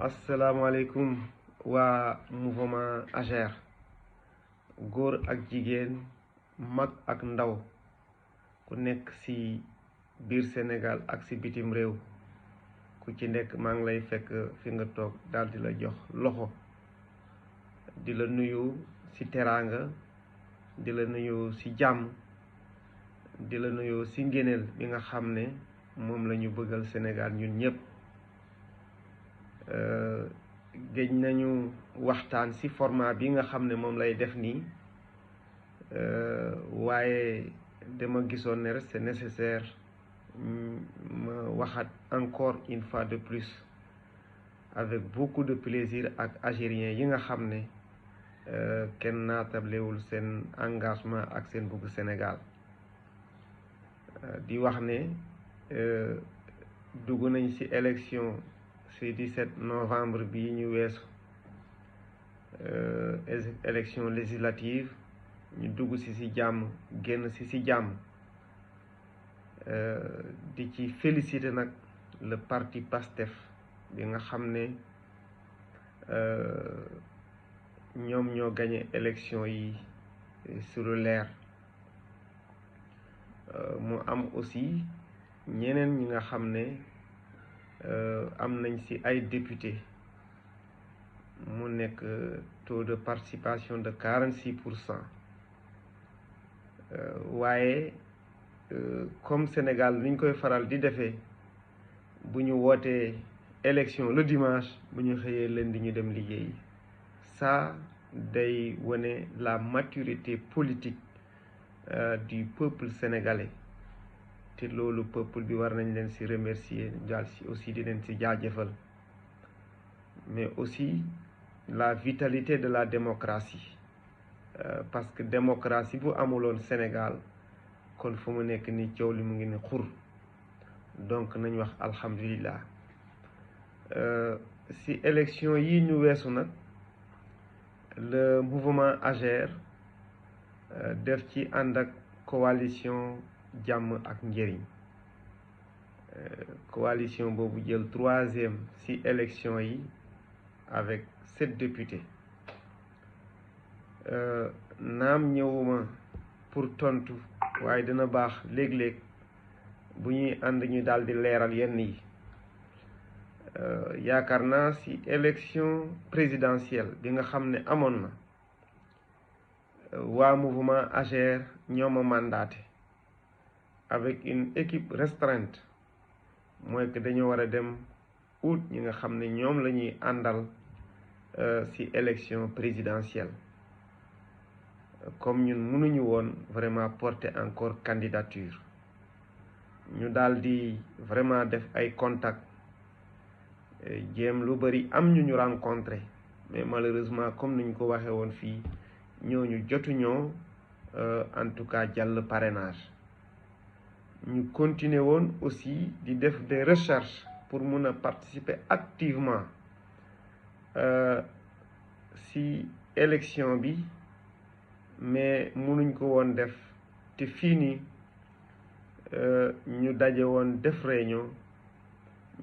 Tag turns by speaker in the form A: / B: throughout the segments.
A: asalaamaaleykum waa mouvement AGER góor ak jigéen mag ak ndaw ku nekk ci biir Sénégal ak ci bitim réew ku ci nekk maa ngi lay fekk fi nga toog daal di la jox loxo di la nuyu ci teraanga di la nuyu ci jàmm di la nuyu ci ngéneel bi nga xam ne moom la ñu bëggal Sénégal ñun ñëpp. géej nañu waxtaan ci format bi nga xam ne moom lay def nii waaye dama gisoon ne rek c'est nécessaire ma waxaat encore une fois de plus avec beaucoup de plaisir ak algériens yi nga xam ne kenn naatablewul seen engagement ak seen bëgg Sénégal di wax ne dugg nañ ci élection ci 17 novembre bi ñu weesu élection législative ñu dugg ci jàmm génn ci jàmm di ci féliciter nag le parti PASTEF bi nga xam ne ñoom ñoo gagné élection yi sur le leer mu am aussi ñeneen ñi nga xam ne am nañ ci ay député mu nekk taux de participation de 46%. waaye comme Sénégal ni ñu koy faral di defee bu ñu wootee élection le dimanche bu ñu xëyee lundi ñu dem liggéey ça day wane la maturité politique du peuple sénégalais te loolu peuple bi war nañ leen ci remercier daal ci aussi di leen ci jaajëfal mais aussi la vitalité de la démocratie parce que démocratie bu amuloon Sénégal kon fu mu nekk ni coow li mu ngi ne xur donc nañ wax alhamdulillah ci élection yi ñu weesu nag le mouvement AGER def ci ànd ak coalition jàmm ak njëriñ coalition boobu jël 3e ci élection yi avec 7 députés naam ñëwuma pour tontu waaye dina baax léeg-léeg bu ñuy ànd ñu daal di leeral yenn yi yaakaar naa ci élection présidentielle bi nga xam ne amoon na waa mouvement AGER ñoo ma mandaté avec une équipe restreinte mooy que dañoo war a dem ut ñi nga xam ne ñoom la ñuy àndal ci élection présidentielle comme ñun mënuñu woon vraiment porter encore candidature ñu daal di vraiment def ay contact jéem lu bari am ñu rencontré mais malheureusement comme niñ ko waxee woon fii ñooñu jotuñoo en tout cas jàll parrainage ñu continuer woon aussi di def des recherches pour mun a participer activement ci élection bi mais mënuñ ko woon def te fii nii ñu daje woon def réunion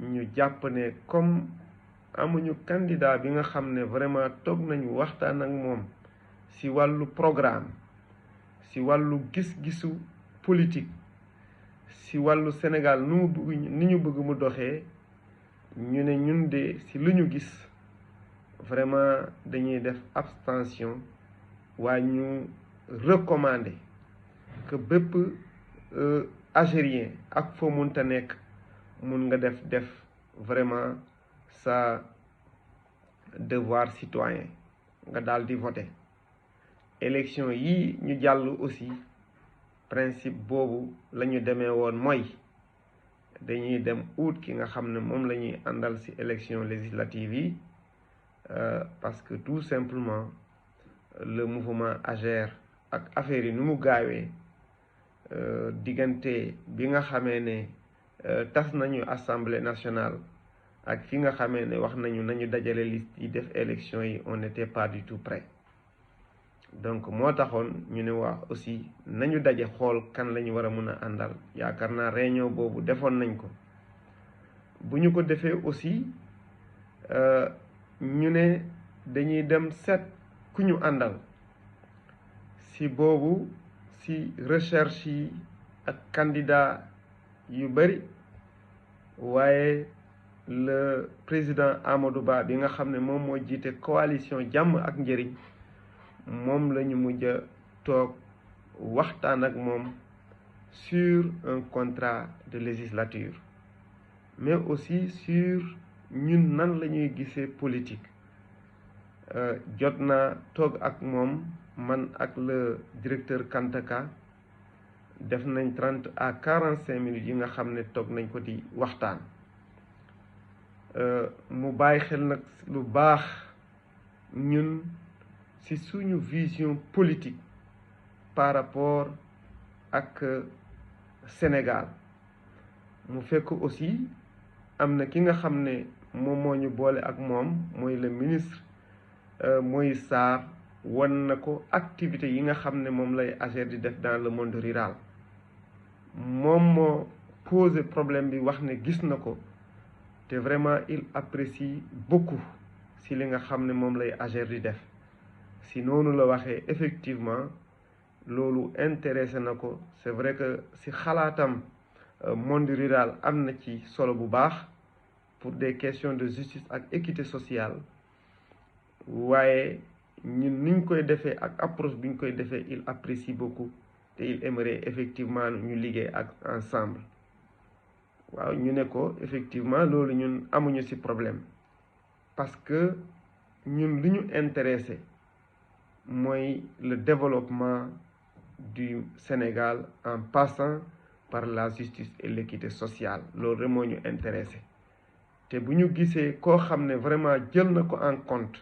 A: ñu jàpp ne comme amuñu candidat bi nga xam ne vraiment toog nañu waxtaan ak moom ci wàllu programme ci wàllu gis-gisu politique ci wàllu Sénégal ni ñu bëgg mu doxee ñu ne ñun de ci lu ñu gis vraiment dañuy def abstention waaye ñu recommander que bépp algérien ak foo munta nekk mun nga def vraiment sa devoir citoyen nga daal di voter élection yi ñu jàll aussi principe boobu la ñu demee woon mooy dañuy dem ut ki nga xam ne moom la ñuy àndal ci élection législative yi parce que tout simplement le mouvement AGER ak affaire yi nu mu gaawee diggante bi nga xamee ne tas nañu assemblée nationale ak fi nga xamee ne wax nañu dajale liste yi def élection yi on n'était pas du tout prêt donc moo taxoon ñu ne wax aussi nañu daje xool kan la ñu war a mën a àndal yaakaar naa réunion boobu defoon nañ ko bu ñu ko defee aussi ñu ne dañuy dem seet ku ñu àndal si boobu si recherche yi ak candidat yu bari waaye le président Amadou Ba bi nga xam ne moom moo jiite coalition jàmm ak njëriñ moom la ñu mujj a toog waxtaan ak moom sur un contrat de législature mais aussi sur ñun nan la ñuy gisee politique jot naa toog ak moom man ak le directeur Kantaka def nañ 30 à 45 minutes yi nga xam ne toog nañ ko di waxtaan mu bàyyi xel nag lu baax ñun ci suñu vision politique par rapport ak Sénégal mu fekk aussi am na ki nga xam ne moom moo ñu boole ak moom mooy le ministre Moïse Sarr wan na ko activités yi nga xam ne moom lay AGER di def dans le monde rural moom moo posé problème bi wax ne gis na ko te vraiment il apprécie beaucoup si li nga xam ne moom lay AGER di def si noonu la waxee effectivement loolu intéressé na ko c'est vrai que si xalaatam monde rural am na ci solo bu baax pour des questions de justice ak équité sociale waaye ñun niñ koy defee ak approche bi ñu koy defee il apprécie beaucoup te il aimerait effectivement ñu liggéey ak ensemble waaw ñu ne ko effectivement loolu ñun amuñu ci problème parce que ñun li ñu intéressé mooy le développement du Sénégal en passant par la justice et l'équité sociale loolu rek moo ñu intéressé te bu ñu gisee koo xam ne vraiment jël na ko en compte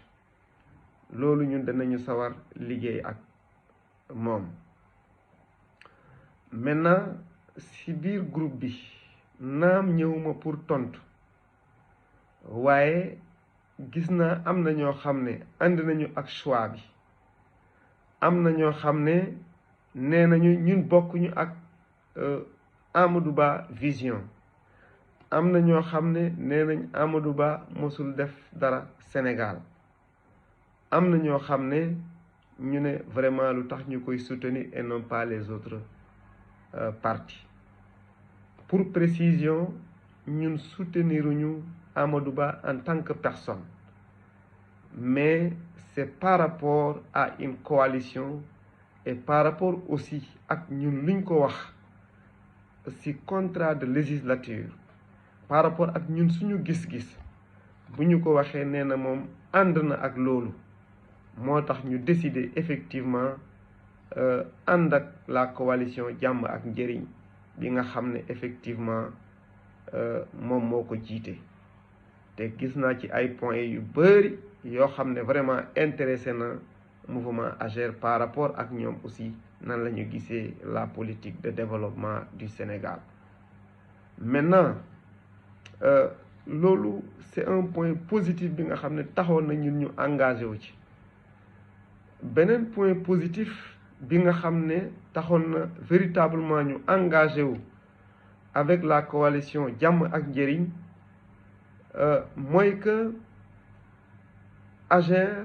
A: loolu ñun danañu sawar liggéey ak moom maintenant ci biir groupe bi naam ñëwuma pour tontu waaye gis naa am na ñoo xam ne ànd nañu ak choix bi am na ñoo xam ne nee nañu ñun bokkuñu ak Amadou Ba vision am na ñoo xam ne nee nañ Amadou Ba mosul def dara Sénégal am na ñoo xam ne ñu ne vraiment lu tax ñu koy soutenir et non pas les autres partis pour précision ñun souteniruñu Amadou Ba en tant que personne mais c'est par rapport à une coalition et par rapport aussi ak ñun luñ ko wax ci contrat de législature par rapport ak ñun suñu gis-gis bu ñu ko waxee nee na moom ànd na ak loolu moo tax ñu décider effectivement ànd ak la coalition jàmm ak njëriñ bi nga xam ne effectivement moom moo ko jiite te gis naa ci ay points yu bari yoo xam ne vraiment intéressé na mouvement AGER par rapport ak ñoom aussi nan la ñu gisee la politique de développement du Sénégal maintenant loolu c'est un point positif bi nga xam ne taxoon na ñun ñu engagé wu ci beneen point positif bi nga xam ne taxoon na véritablement ñu engagé wu avec la coalition jàmm ak njëriñ mooy que AGER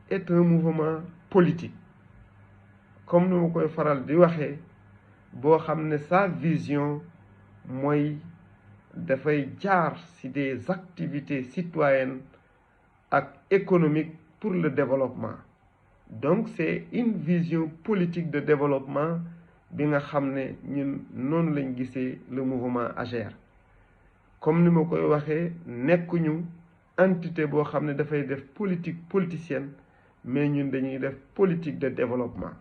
A: est un mouvement politique comme ni ma koy faral di waxee boo xam ne sa vision mooy dafay jaar ci des activités citoyennes ak économiques pour le développement donc c'est une vision politique de développement bi nga xam ne ñun noonu lañ gisee le mouvement AGER comme ni ma koy waxee nekkuñu entité boo xam ne dafay def politique politicienne mais ñun dañuy def politique de développement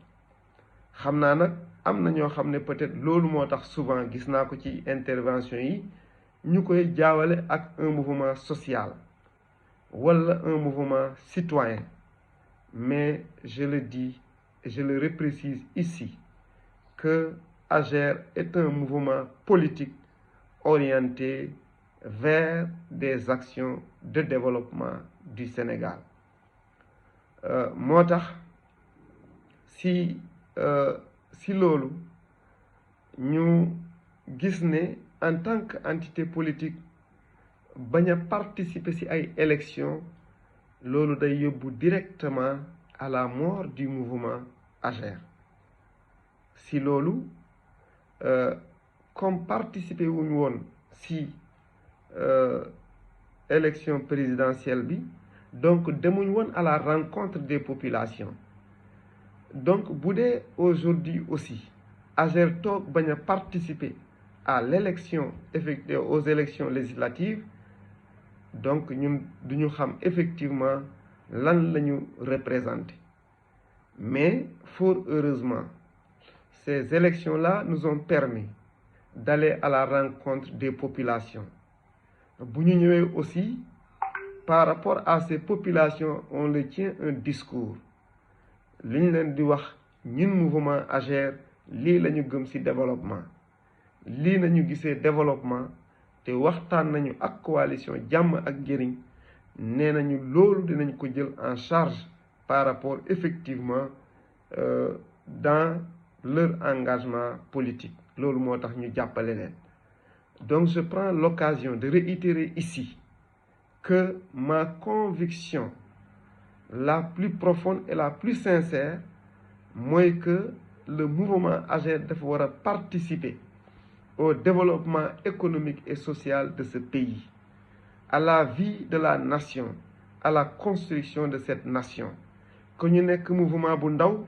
A: xam naa nag am na ñoo xam ne peut-être loolu moo tax souvent gis naa ko ci intervention yi ñu koy jaawale ak un mouvement social wala un mouvement citoyen mais je le dis et je le reprécise ici que AGER est un mouvement politique orienté vers des actions de développement du Sénégal moo tax si loolu ñu gis ne en tant qu'entité politique bañ a participer ci ay élections loolu day yóbbu directement à la mort du mouvement AGER. si loolu comme participer wuñ woon ci élection présidentielle bi donc demuñ woon à la rencontre des populations. donc bu dee aujourd'hui aussi AGER toog bañ a participer à l'élection effectuée aux élections législatives donc ñun duñu xam effectivement lan la ñu représenter. mais fort heureusement ces élections-là nous ont permis d'aller à la rencontre des populations. bu ñu ñëwee aussi par rapport à ces populations on leur tient un discours li ñu leen di wax ñun mouvement AGER lii la ñu gëm ci développement lii nañu gisee développement te waxtaan nañu ak coalition jàmm ak njëriñ nee nañu loolu dinañ ko jël en charge par rapport effectivement dans leur engagement politique loolu moo tax ñu jàppale leen. donc je prends l'occasion de réitérer ici que ma conviction la plus profonde et la plus sincère mooy que le mouvement AGER dafa war a participer au développement économique et social de ce pays, à la vie de la nation, à la construction de cette nation. que ñu nekk mouvement bu ndaw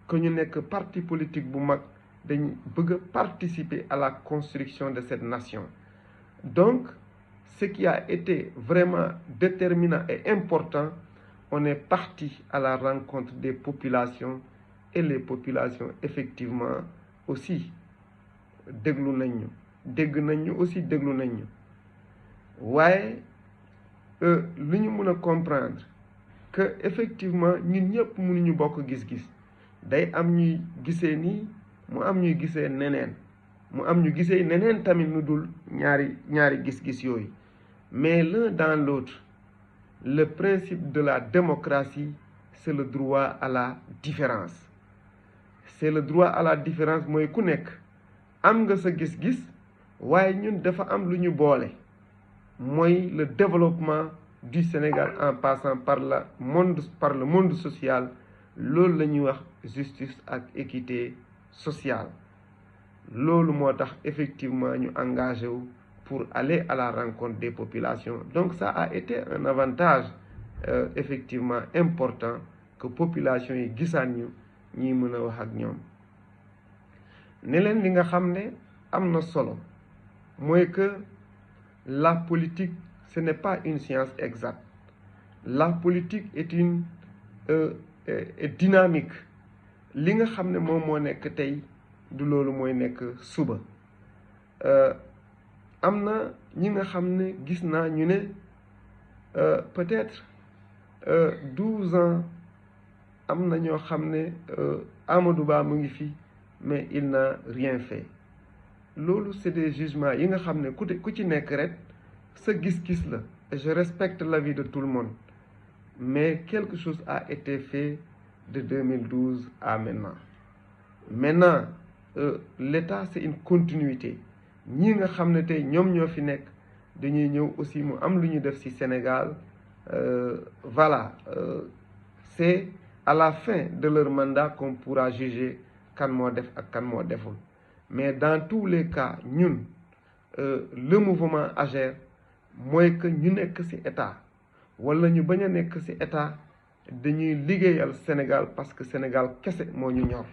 A: que ñu nekk parti politique bu mag dañ bëgg a participer à la construction de cette nation. donc ce qui a été vraiment déterminant et important, on est parti à la rencontre des populations et les populations effectivement aussi déglu nañ ñu dégg nañ ñu aussi déglu nañ ñu waaye li ñu mën a comprendre que effectivement ñun ñëpp mënuñu bokk gis-gis day am ñuy gisee nii mu am ñuy gisee neneen mu am ñu gisee neneen tamit nu dul ñaari gis-gis yooyu. mais l'un dans l'autre le principe de la démocratie c'est le droit à la différence. c'est le droit à la différence mooy ku nekk am nga sa gis-gis waaye ñun dafa am lu ñu boole mooy le développement du Sénégal en passant par le monde social. loolu la ñuy wax justice ak équité sociale. loolu moo tax effectivement ñu engagé wu pour aller à la rencontre des populations. donc ça a été un avantage effectivement important que population yi gisaan ñu ñuy mën a wax ak ñoom. ne leen li nga xam ne am na solo mooy que la politique ce n'est pas une science exacte. la politique est une est dynamique. li nga xam ne moom moo nekk tey du loolu mooy nekk suba. am na ñi nga xam ne gis naa ñu ne peut-être 12 ans am na ñoo xam ne Amadou Ba mu ngi fi mais il n'a rien fait. loolu c'est des jugements yi nga xam ne ku ci nekk rek sa gis-gis la et je respecte l'avis de tout le monde mais quelque chose a été fait de 2012 à maintenant. L'État c'est une continuité. ñi nga xam ne tey ñoom ñoo fi nekk dañuy ñëw aussi mu am lu ñu def ci Sénégal. Voilà, c'est à la fin de leur mandat qu'on pourra juger kan moo def ak kan moo deful. mais dans tous les cas ñun le mouvement AGER mooy que ñu nekk ci état wala ñu bañ a nekk ci état dañuy liggéeyal Sénégal parce que Sénégal kese moo ñu ñor.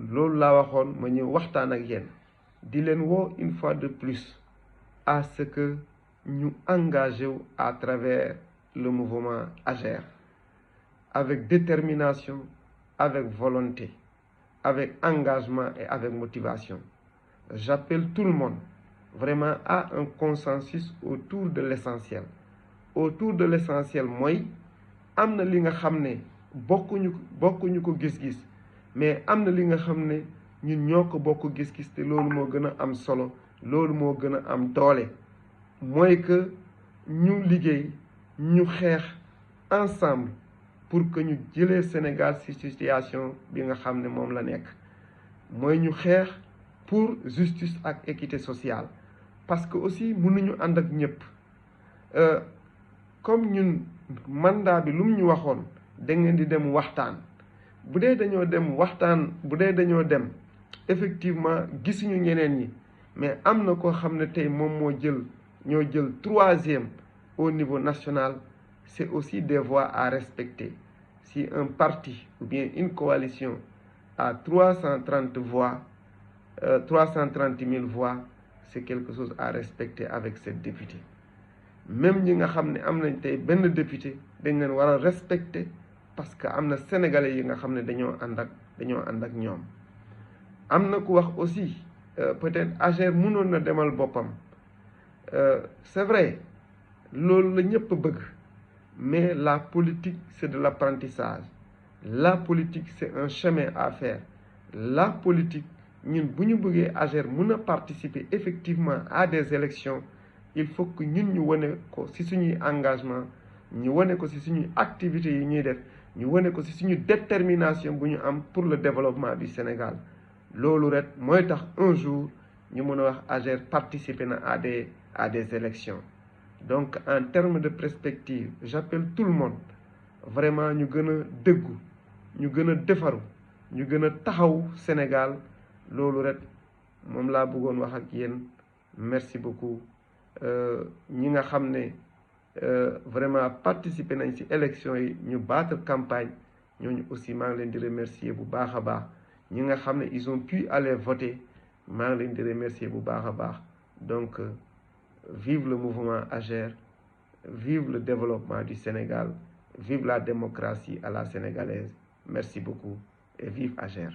A: loolu laa waxoon ma ñëw waxtaan ak yéen di leen woo une fois de plus à ce que ñu engagé wu à travers le mouvement AGER avec détermination, avec volonté, avec engagement et avec motivation. J'appelle tout le monde vraiment à un consensus autour de l'essentiel. Autour de l'essentiel mooy am na li nga xam ne bokkuñu ko gis-gis mais am na li nga xam ne ñun ñoo ko bokk gis-gis te loolu moo gën a am solo loolu moo gën a am doole. mooy que ñu liggéey ñu xeex ensemble pour que ñu jëlee Sénégal ci situation bi nga xam ne moom la nekk mooy ñu xeex pour justice ak équité sociale parce que aussi mënuñu ànd ak ñëpp comme ñun mandat bi lu mu ñu waxoon da ngeen di dem waxtaan bu dee dañoo dem waxtaan bu dee dañoo dem effectivement gisuñu ñeneen ñi mais am na koo xam ne tey moom ñoo jël 3e au niveau national. C'est aussi des voix à respecter. Si un parti ou bien une coalition a 330 voix, 330 000 voix, c'est quelque chose à respecter avec cette députée. Même ñi nga xam ne am nañ tey benn député dañ leen war a respecter parce que am na sénégalais yi nga xam ne dañoo ànd ak ñoom. am na ku wax aussi peut-être AGER mënoon na demal boppam c'est vrai loolu la ñëpp bëgg. Mais la politique, c'est de l'apprentissage. La politique, c'est un chemin à faire. La politique, ñun bu ñu bëggee AGER mën a participer effectivement à des élections, il faut que ñun ñu wane ko ci suñuy engagement, ñu wane ko ci suñuy activités yi ñuy def, ñu wane ko ci suñu détermination bu ñu am pour le développement du Sénégal. loolu rek mooy tax un jour ñu mën a wax AGER participer na à des élections. Donc en termes de perspective j'appelle tout le monde vraiment ñu gën a dëggu ñu gën a defaru ñu gën a taxaw Sénégal loolu rek moom laa bëggoon wax ak yéen. Merci beaucoup ñi nga xam ne vraiment participer nañ ci élection yi ñu battre campagne ñooñu aussi maa ngi leen di remercier bu baax a baax. ñi nga xam ne ils ont pu aller voter maa ngi leen di remercier bu baax a baax. Donc vive le mouvement AGER, vive le développement du Sénégal, vive la démocratie à la sénégalaise. Merci beaucoup et vive AGER.